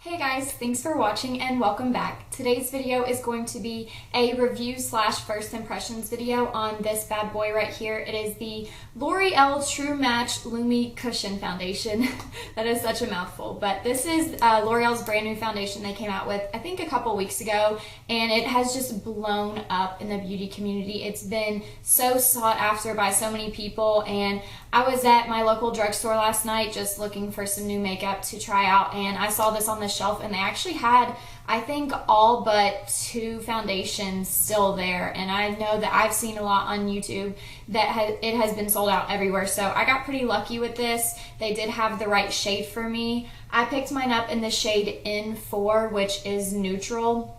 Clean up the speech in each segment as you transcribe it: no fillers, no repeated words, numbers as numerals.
Hey guys, thanks for watching and welcome back. Today's video is going to be a review slash first impressions video on this bad boy right here. It is the L'Oreal True Match Lumi Cushion Foundation. That is such a mouthful, but this is L'Oreal's brand new foundation they came out with, I think a couple weeks ago, and it has just blown up in the beauty community. It's been so sought after by so many people, and I was at my local drugstore last night just looking for some new makeup to try out, and I saw this on the shelf, and they actually had, I think, all but 2 foundations still there. And I know that I've seen a lot on YouTube that it has been sold out everywhere, so I got pretty lucky with this. They did have the right shade for me. I picked mine up in the shade N4, which is neutral.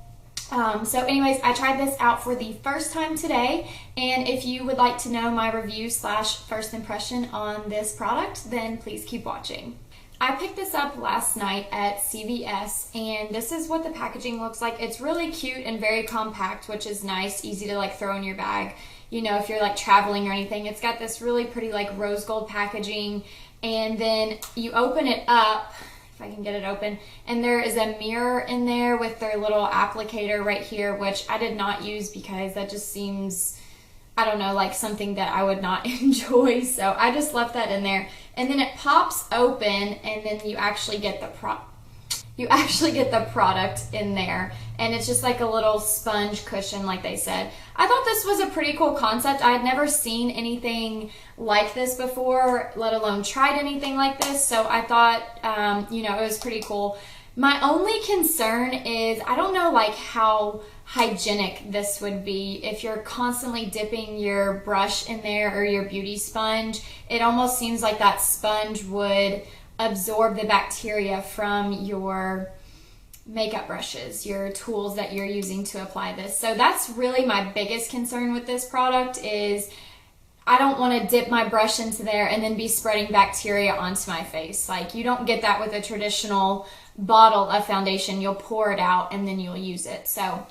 So anyways, I tried this out for the first time today, and if you would like to know my review slash first impression on this product, then please keep watching. I picked this up last night at CVS, and this is what the packaging looks like. It's really cute and very compact, which is nice, easy to like throw in your bag, you know, if you're like traveling or anything. It's got this really pretty like rose gold packaging, and then you open it up, if I can get it open, and there is a mirror in there with their little applicator right here, which I did not use because that just seems, I don't know, like something that I would not enjoy, so I just left that in there. And then it pops open, and then you actually get the product in there, and it's just like a little sponge cushion, like they said. I thought this was a pretty cool concept. I had never seen anything like this before, let alone tried anything like this, so I thought, you know, it was pretty cool. My only concern is, I don't know like how hygienic this would be if you're constantly dipping your brush in there or your beauty sponge. It almost seems like that sponge would absorb the bacteria from your makeup brushes, your tools that you're using to apply this. So that's really my biggest concern with this product is I don't want to dip my brush into there and then be spreading bacteria onto my face. Like, you don't get that with a traditional bottle of foundation. You'll pour it out and then you'll use it. So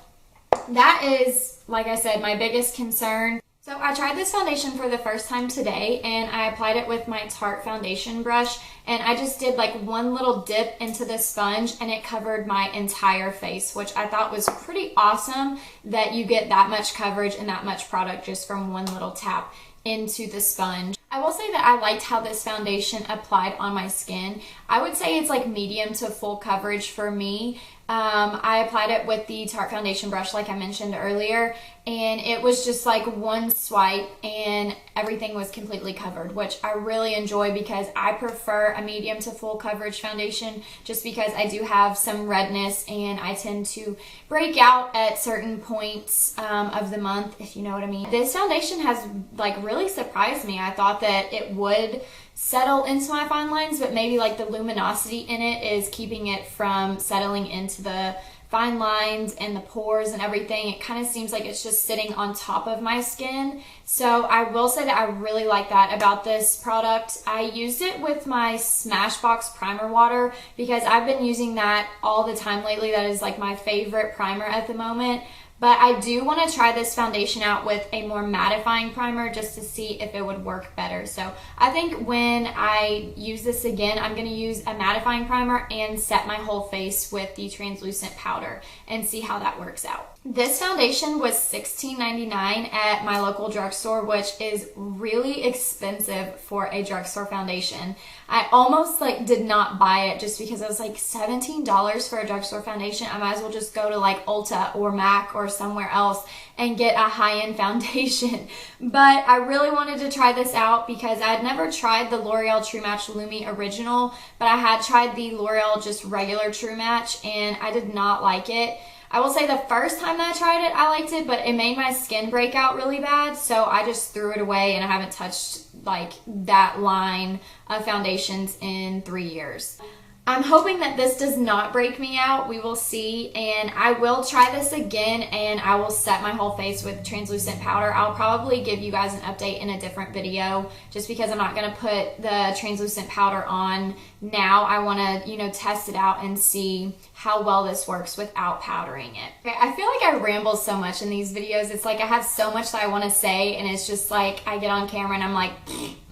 that is, like I said, my biggest concern. So I tried this foundation for the first time today, and I applied it with my Tarte foundation brush, and I just did like one little dip into the sponge and it covered my entire face, which I thought was pretty awesome that you get that much coverage and that much product just from one little tap into the sponge. I will say that I liked how this foundation applied on my skin. I would say it's like medium to full coverage for me. I applied it with the Tarte foundation brush like I mentioned earlier, and it was just like one swipe and everything was completely covered, which I really enjoy because I prefer a medium to full coverage foundation just because I do have some redness and I tend to break out at certain points of the month, if you know what I mean. This foundation has like really surprised me. I thought that it would settle into my fine lines, but maybe like the luminosity in it is keeping it from settling into the fine lines and the pores and everything. It kind of seems like it's just sitting on top of my skin. So I will say that I really like that about this product. I used it with my Smashbox primer water because I've been using that all the time lately. That is like my favorite primer at the moment. But I do want to try this foundation out with a more mattifying primer just to see if it would work better. So I think when I use this again, I'm going to use a mattifying primer and set my whole face with the translucent powder and see how that works out. This foundation was $16.99 at my local drugstore, which is really expensive for a drugstore foundation. I almost like did not buy it just because I was like $17 for a drugstore foundation. I might as well just go to like Ulta or MAC or somewhere else and get a high-end foundation. But I really wanted to try this out because I had never tried the L'Oreal True Match Lumi Original, but I had tried the L'Oreal just regular True Match and I did not like it. I will say the first time that I tried it, I liked it, but it made my skin break out really bad, so I just threw it away and I haven't touched like that line of foundations in 3 years. I'm hoping that this does not break me out. We will see, and I will try this again and I will set my whole face with translucent powder. I'll probably give you guys an update in a different video just because I'm not going to put the translucent powder on now. I want to, you know, test it out and see how well this works without powdering it. Okay, I feel like I ramble so much in these videos. It's like I have so much that I want to say, and it's just like I get on camera and I'm like,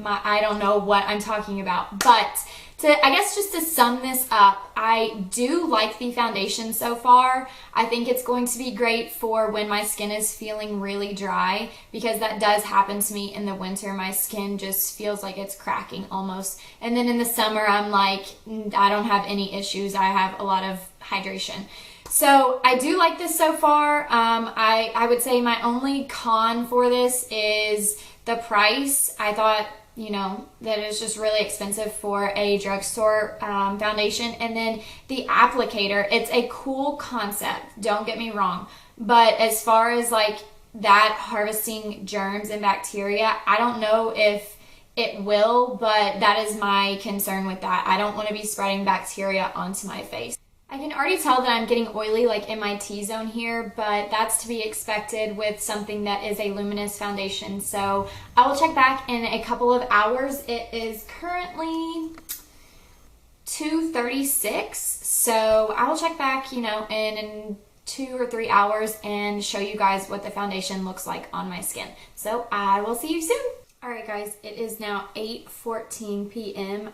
I don't know what I'm talking about. But I guess just to sum this up, I do like the foundation so far. I think it's going to be great for when my skin is feeling really dry, because that does happen to me in the winter. My skin just feels like it's cracking almost. And then in the summer, I'm like, I don't have any issues. I have a lot of hydration. So I do like this so far. I would say my only con for this is the price. I thought, you know, that it's just really expensive for a drugstore foundation. And then the applicator, it's a cool concept, don't get me wrong. But as far as like that harvesting germs and bacteria, I don't know if it will, but that is my concern with that. I don't want to be spreading bacteria onto my face. I can already tell that I'm getting oily like in my T-zone here, but that's to be expected with something that is a luminous foundation. So I will check back in a couple of hours. It is currently 2:36, so I will check back, you know, in 2 or 3 hours and show you guys what the foundation looks like on my skin. So I will see you soon. All right, guys, it is now 8:14 p.m.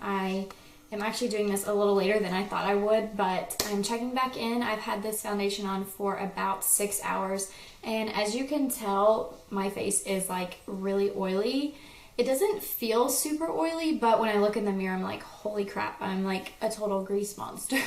I'm actually doing this a little later than I thought I would, but I'm checking back in. I've had this foundation on for about 6 hours, and as you can tell, my face is like really oily. It doesn't feel super oily, but when I look in the mirror, I'm like, holy crap, I'm like a total grease monster.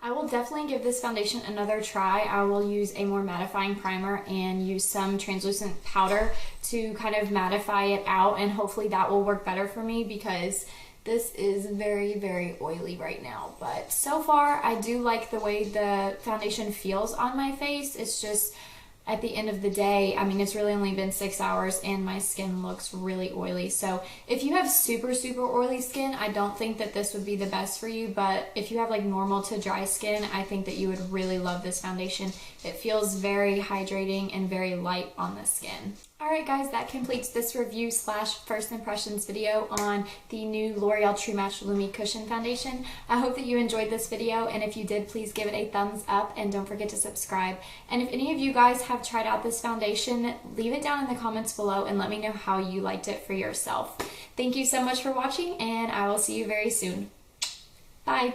I will definitely give this foundation another try. I will use a more mattifying primer and use some translucent powder to kind of mattify it out, and hopefully that will work better for me, because this is very, very oily right now. But so far, I do like the way the foundation feels on my face. It's just, at the end of the day, I mean, it's really only been 6 hours and my skin looks really oily. So if you have super, super oily skin, I don't think that this would be the best for you. But if you have like normal to dry skin, I think that you would really love this foundation. It feels very hydrating and very light on the skin. Alright guys, that completes this review / first impressions video on the new L'Oreal True Match Lumi Cushion Foundation. I hope that you enjoyed this video, and if you did, please give it a thumbs up and don't forget to subscribe. And if any of you guys have tried out this foundation, leave it down in the comments below and let me know how you liked it for yourself. Thank you so much for watching, and I will see you very soon. Bye!